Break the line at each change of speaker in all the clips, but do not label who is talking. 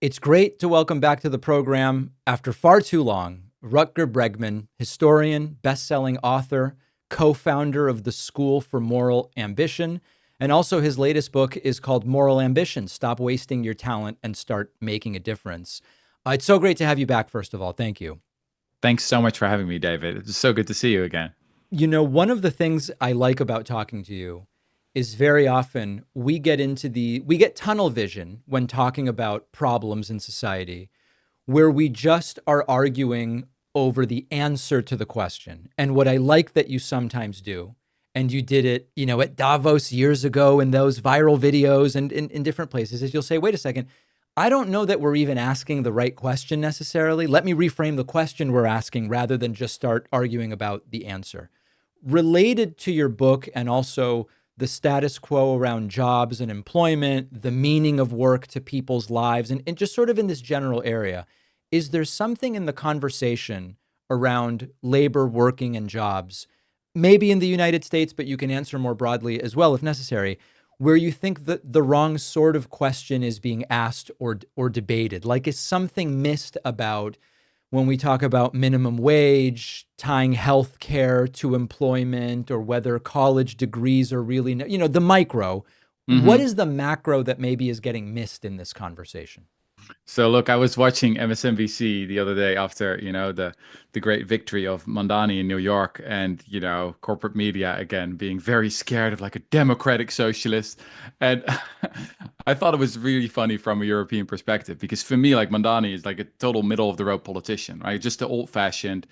It's great to welcome back to the program after far too long, Rutger Bregman, historian, best-selling author, co-founder of the School for Moral Ambition, and also his latest book is called Moral Ambition: Stop Wasting Your Talent and Start Making a Difference. It's so great to have you back, first of all. Thank you.
Thanks so much for having me, David. It's so good to see you again.
You know, one of the things I like about talking to you is very often we get tunnel vision when talking about problems in society where we just are arguing over the answer to the question. And what I like that you sometimes do, and you did it, at Davos years ago in those viral videos and in different places, is you'll say, wait a second, I don't know that we're even asking the right question necessarily. Let me reframe the question we're asking rather than just start arguing about the answer. Related to your book and also the status quo around jobs and employment, the meaning of work to people's lives, and just sort of in this general area, is there something in the conversation around labor, working, and jobs, maybe in the United States, but you can answer more broadly as well if necessary, where you think that the wrong sort of question is being asked or debated? Like, is something missed about when we talk about minimum wage, tying health care to employment, or whether college degrees are really, the micro? What
hmm
is the macro that maybe is getting missed in this conversation?
So look, I was watching MSNBC the other day after, the great victory of Mondani in New York, and, corporate media again being very scared of like a democratic socialist. And I thought it was really funny from a European perspective, because for me, like, Mondani is like a total middle of the road politician, right? Just the old-fashioned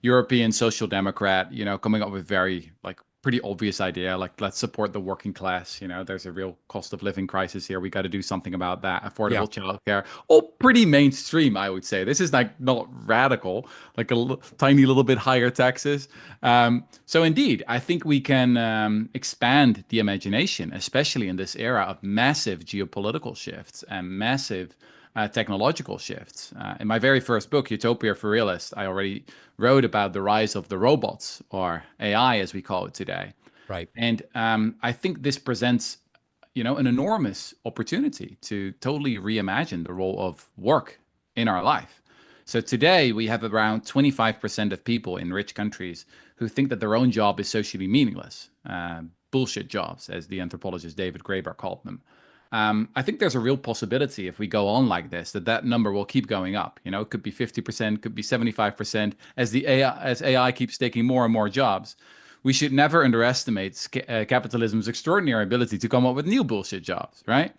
European social democrat, coming up with very like pretty obvious idea, like, let's support the working class. There's a real cost of living crisis here. We got to do something about that.
Yeah.
Affordable childcare, all pretty mainstream, I would say. This is like not radical, like a tiny little bit higher taxes. So indeed, I think we can expand the imagination, especially in this era of massive geopolitical shifts and massive technological shifts. In my very first book, Utopia for Realists, I already wrote about the rise of the robots, or AI as we call it today.
Right.
And I think this presents, an enormous opportunity to totally reimagine the role of work in our life. So today we have around 25% of people in rich countries who think that their own job is socially meaningless. Bullshit jobs, as the anthropologist David Graeber called them. I think there's a real possibility, if we go on like this, that number will keep going up. It could be 50%, could be 75%, as AI keeps taking more and more jobs. We should never underestimate capitalism's extraordinary ability to come up with new bullshit jobs, right?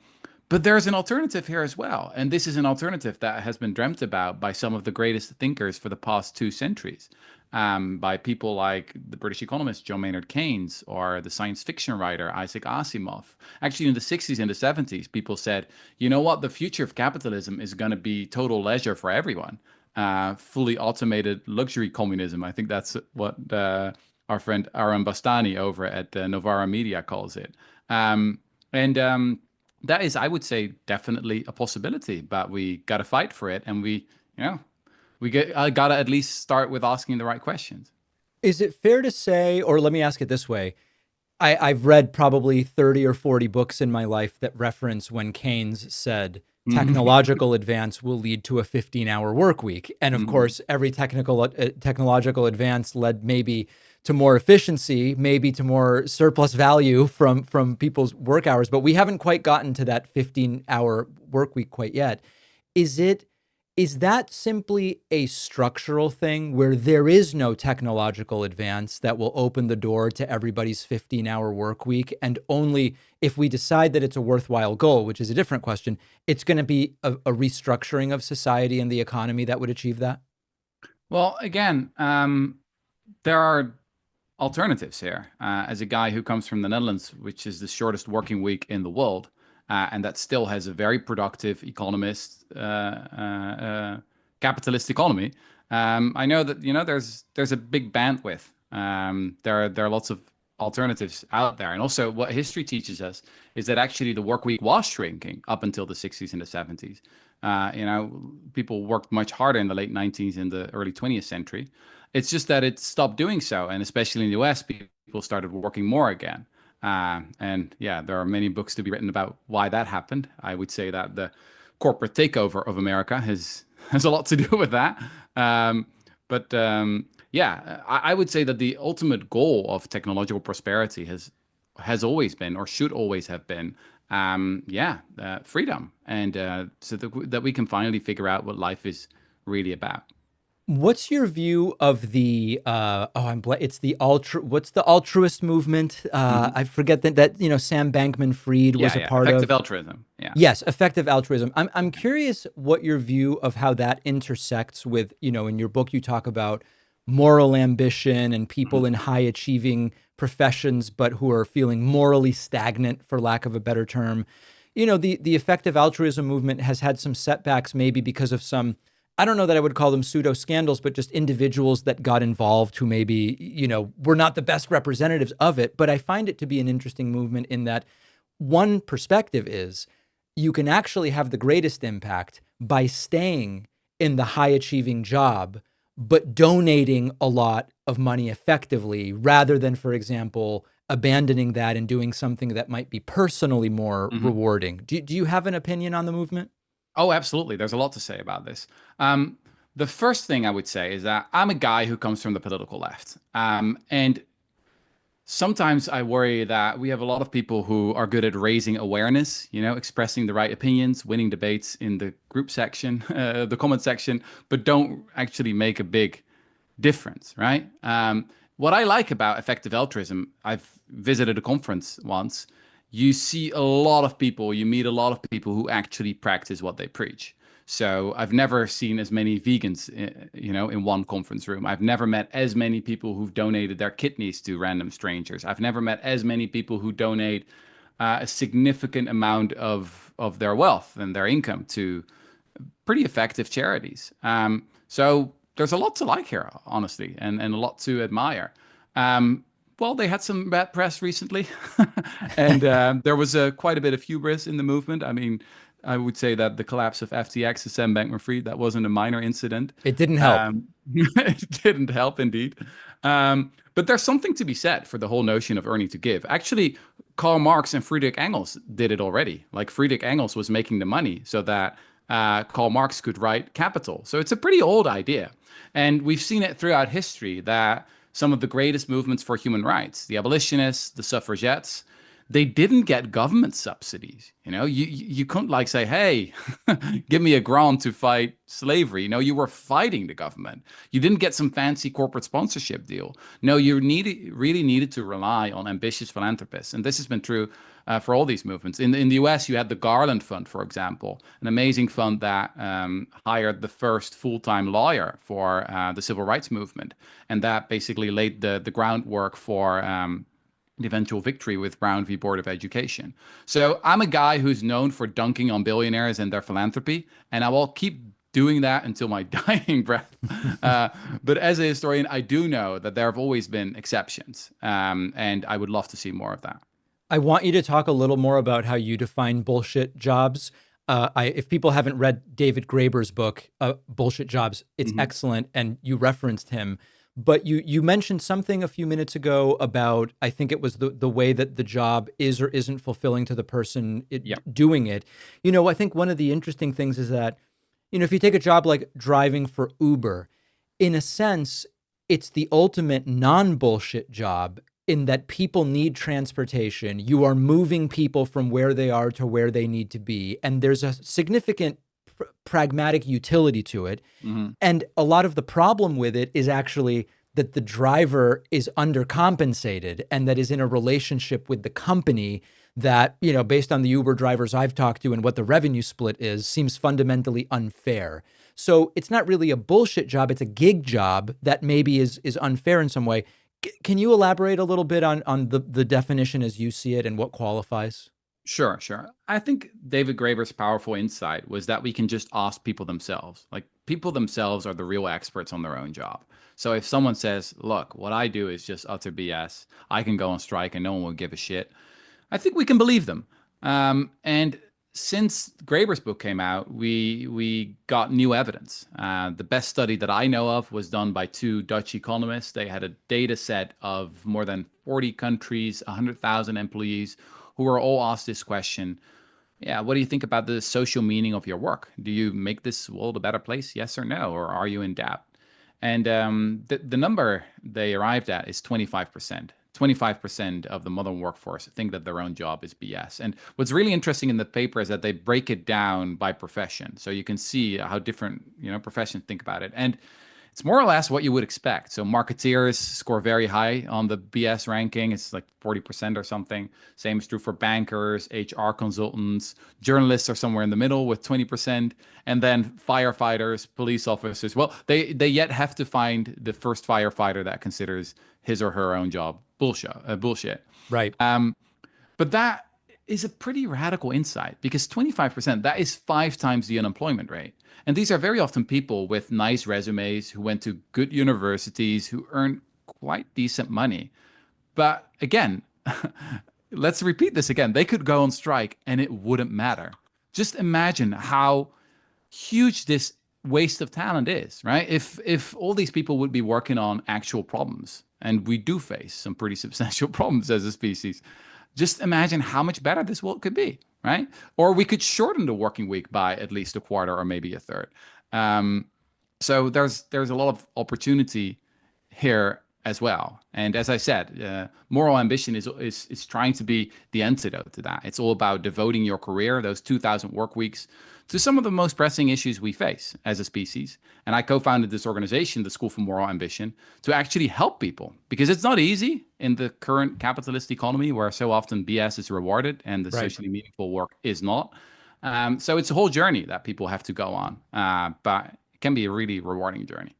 But there's an alternative here as well. And this is an alternative that has been dreamt about by some of the greatest thinkers for the past 2 centuries, by people like the British economist John Maynard Keynes, or the science fiction writer Isaac Asimov. Actually, in the 60s and the 70s, people said, you know what, the future of capitalism is going to be total leisure for everyone. Fully automated luxury communism. I think that's what our friend Aram Bastani over at Novara Media calls it. And that is, I would say, definitely a possibility, but we got to fight for it. And I got to at least start with asking the right questions.
Is it fair to say, or let me ask it this way? I've read probably 30 or 40 books in my life that reference when Keynes said
hmm
technological advance will lead to a 15-hour work week. And of
hmm
course, every technological advance led maybe to more efficiency, maybe to more surplus value from people's work hours, but we haven't quite gotten to that 15-hour work week quite yet. Is it is that simply a structural thing where there is no technological advance that will open the door to everybody's 15-hour work week? And only if we decide that it's a worthwhile goal, which is a different question, it's going to be a restructuring of society and the economy that would achieve that?
Well, again, there are alternatives here. As a guy who comes from the Netherlands, which is the shortest working week in the world, and that still has a very productive economist, capitalist economy, I know that there's a big bandwidth. There are lots of alternatives out there, and also what history teaches us is that actually the work week was shrinking up until the 60s and the 70s. People worked much harder in the late 19th and the early 20th century. It's just that it stopped doing so, and especially in the US, people started working more again. And yeah, there are many books to be written about why that happened. I would say that the corporate takeover of America has a lot to do with that. But yeah, I would say that the ultimate goal of technological prosperity has always been, or should always have been, freedom, and so that we can finally figure out what life is really about.
What's your view of the it's the what's the altruist movement?
Mhm.
I forget that Sam Bankman-Fried was
Yeah,
a
yeah,
part
effective
of.
altruism. Yeah.
Yes, effective altruism. I'm curious what your view of how that intersects with, in your book you talk about moral ambition and people
Mhm.
in high achieving professions but who are feeling morally stagnant, for lack of a better term. The effective altruism movement has had some setbacks, maybe because of some, I don't know that I would call them pseudo scandals, but just individuals that got involved who maybe, were not the best representatives of it. But I find it to be an interesting movement in that one perspective is you can actually have the greatest impact by staying in the high achieving job, but donating a lot of money effectively rather than, for example, abandoning that and doing something that might be personally more
Mhm.
rewarding. Do you have an opinion on the movement?
Oh, absolutely. There's a lot to say about this. Um, the first thing I would say is that I'm a guy who comes from the political left. And sometimes I worry that we have a lot of people who are good at raising awareness, expressing the right opinions, winning debates in the group section, the comment section, but don't actually make a big difference, right? What I like about effective altruism, I've visited a conference once. You see a lot of people, you meet a lot of people who actually practice what they preach. So I've never seen as many vegans, in one conference room. I've never met as many people who've donated their kidneys to random strangers. I've never met as many people who donate a significant amount of their wealth and their income to pretty effective charities. So there's a lot to like here, honestly, and a lot to admire. Um, well, they had some bad press recently, and there was quite a bit of hubris in the movement. I mean, I would say that the collapse of FTX to Sam Bankman-Fried, that wasn't a minor incident.
It didn't help.
It didn't help, indeed. But there's something to be said for the whole notion of earning to give. Actually, Karl Marx and Friedrich Engels did it already. Like Friedrich Engels was making the money so that Karl Marx could write Capital. So it's a pretty old idea. And we've seen it throughout history that some of the greatest movements for human rights, the abolitionists, the suffragettes, they didn't get government subsidies. You couldn't like say, hey, give me a grant to fight slavery. You were fighting the government. You didn't get some fancy corporate sponsorship deal. No, you really needed to rely on ambitious philanthropists. And this has been true for all these movements. In the US, you had the Garland Fund, for example, an amazing fund that hired the first full-time lawyer for the civil rights movement. And that basically laid the groundwork for the eventual victory with Brown v. Board of Education. So I'm a guy who's known for dunking on billionaires and their philanthropy, and I will keep doing that until my dying breath. But as a historian, I do know that there have always been exceptions, and I would love to see more of that.
I want you to talk a little more about how you define bullshit jobs. If people haven't read David Graeber's book, Bullshit Jobs, it's
Mhm.
excellent, and you referenced him. But you mentioned something a few minutes ago about, I think it was the way that the job is or isn't fulfilling to the person
Yeah.
doing it. I think one of the interesting things is that, if you take a job like driving for Uber, in a sense, it's the ultimate non-bullshit job in that people need transportation. You are moving people from where they are to where they need to be. And there's a significant pragmatic utility to it.
Hmm.
And a lot of the problem with it is actually that the driver is undercompensated and that is in a relationship with the company that, based on the Uber drivers I've talked to and what the revenue split is, seems fundamentally unfair. So it's not really a bullshit job. It's a gig job that maybe is unfair in some way. Can you elaborate a little bit on the definition as you see it and what qualifies?
Sure, sure. I think David Graeber's powerful insight was that we can just ask people themselves. Like, people themselves are the real experts on their own job. So if someone says, look, what I do is just utter BS, I can go on strike and no one will give a shit, I think we can believe them. And since Graeber's book came out, we got new evidence. The best study that I know of was done by two Dutch economists. They had a data set of more than 40 countries, 100,000 employees, who were all asked this question: Yeah, what do you think about the social meaning of your work? Do you make this world a better place, yes or no? Or are you in doubt? And the number they arrived at is 25%. 25% of the modern workforce think that their own job is BS. And what's really interesting in the paper is that they break it down by profession. So you can see how different, professions think about it. And it's more or less what you would expect. So marketeers score very high on the BS ranking. It's like 40% or something. Same is true for bankers, HR consultants. Journalists are somewhere in the middle with 20%. And then firefighters, police officers. Well, they yet have to find the first firefighter that considers his or her own job bullshit. Bullshit.
Right.
But that is a pretty radical insight because 25%, that is 5 times the unemployment rate. And these are very often people with nice resumes who went to good universities, who earn quite decent money. But again, let's repeat this again. They could go on strike and it wouldn't matter. Just imagine how huge this waste of talent is, right? If all these people would be working on actual problems, and we do face some pretty substantial problems as a species, just imagine how much better this world could be, right? Or we could shorten the working week by at least a quarter or maybe a third. Um, so there's a lot of opportunity here as well. And as I said, moral ambition is trying to be the antidote to that. It's all about devoting your career, those 2,000 work weeks, to some of the most pressing issues we face as a species. And I co-founded this organization, the School for Moral Ambition, to actually help people because it's not easy in the current capitalist economy where so often BS is rewarded and the
Right.
socially meaningful work is not. So it's a whole journey that people have to go on, but it can be a really rewarding journey.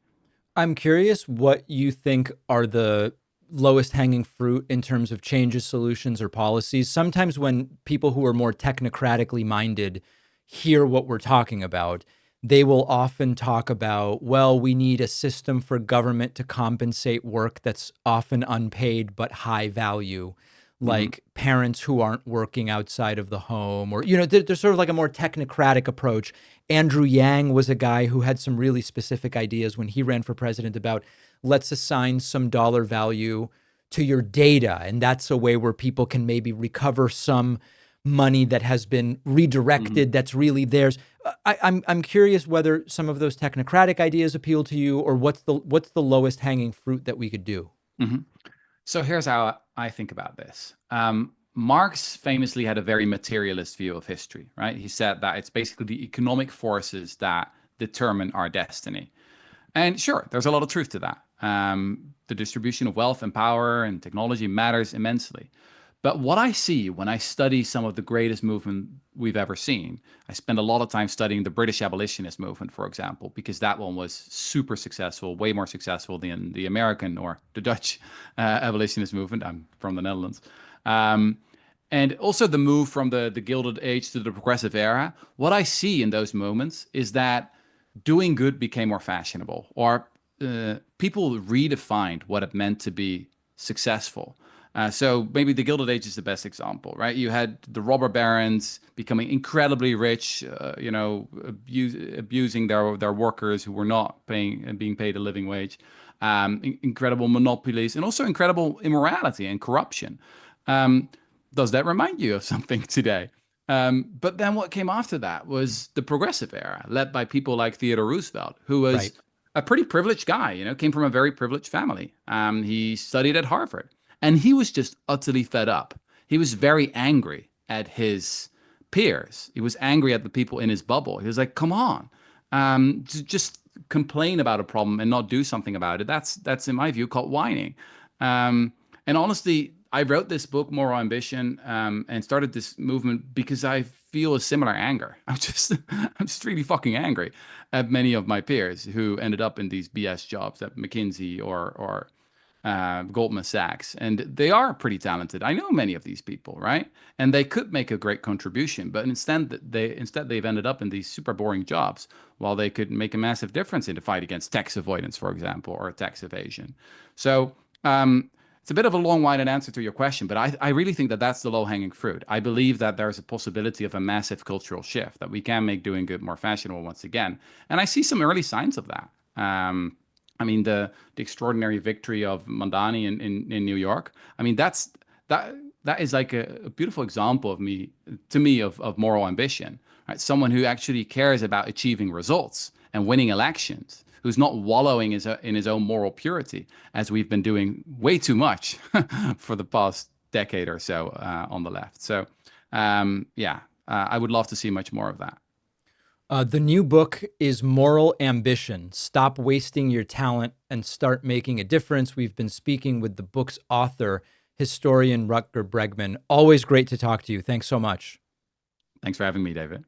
I'm curious what you think are the lowest hanging fruit in terms of changes, solutions, or policies. Sometimes when people who are more technocratically minded hear what we're talking about, they will often talk about, well, we need a system for government to compensate work that's often unpaid but high value,
Hmm.
like parents who aren't working outside of the home, or, there's sort of like a more technocratic approach. Andrew Yang was a guy who had some really specific ideas when he ran for president about let's assign some dollar value to your data. And that's a way where people can maybe recover some money that has been
Hmm.
redirected that's really theirs. I'm curious whether some of those technocratic ideas appeal to you, or what's the lowest hanging fruit that we could do.
Hmm. So here's how I think about this. Marx famously had a very materialist view of history, right? He said that it's basically the economic forces that determine our destiny. And sure, there's a lot of truth to that. The distribution of wealth and power and technology matters immensely. But what I see when I study some of the greatest movement we've ever seen, I spend a lot of time studying the British abolitionist movement, for example, because that one was super successful, way more successful than the American or the Dutch abolitionist movement. I'm from the Netherlands. Um, and also the move from the Gilded Age to the Progressive Era. What I see in those moments is that doing good became more fashionable, or people redefined what it meant to be successful. So maybe the Gilded Age is the best example, right? You had the robber barons becoming incredibly rich, abusing their workers who were not being paid a living wage, incredible monopolies, and also incredible immorality and corruption. Um, does that remind you of something today? But then what came after that was the progressive era, led by people like Theodore Roosevelt, who was
Right.
a pretty privileged guy, came from a very privileged family. He studied at Harvard, and he was just utterly fed up. He was very angry at his peers. He was angry at the people in his bubble. He was like, "Come on, to just complain about a problem and not do something about it. That's in my view called whining." And honestly, I wrote this book, Moral Ambition, and started this movement because I feel a similar anger. I'm just really fucking angry at many of my peers who ended up in these BS jobs at McKinsey or Goldman Sachs, and they are pretty talented. I know many of these people, right? And they could make a great contribution, but instead they've ended up in these super boring jobs, while they could make a massive difference in the fight against tax avoidance, for example, or tax evasion. So it's a bit of a long-winded answer to your question, but I really think that that's the low-hanging fruit. I believe that there's a possibility of a massive cultural shift, that we can make doing good more fashionable once again. And I see some early signs of that. I mean, the extraordinary victory of Mandani in New York. I mean, that. that is like a beautiful example of me, to me, of moral ambition, right? Someone who actually cares about achieving results and winning elections, who's not wallowing in his own moral purity, as we've been doing way too much for the past decade or so on the left. So, yeah, I would love to see much more of that.
The new book is Moral Ambition. Stop wasting your talent and start making a difference. We've been speaking with the book's author, historian Rutger Bregman. Always great to talk to you. Thanks so much.
Thanks for having me, David.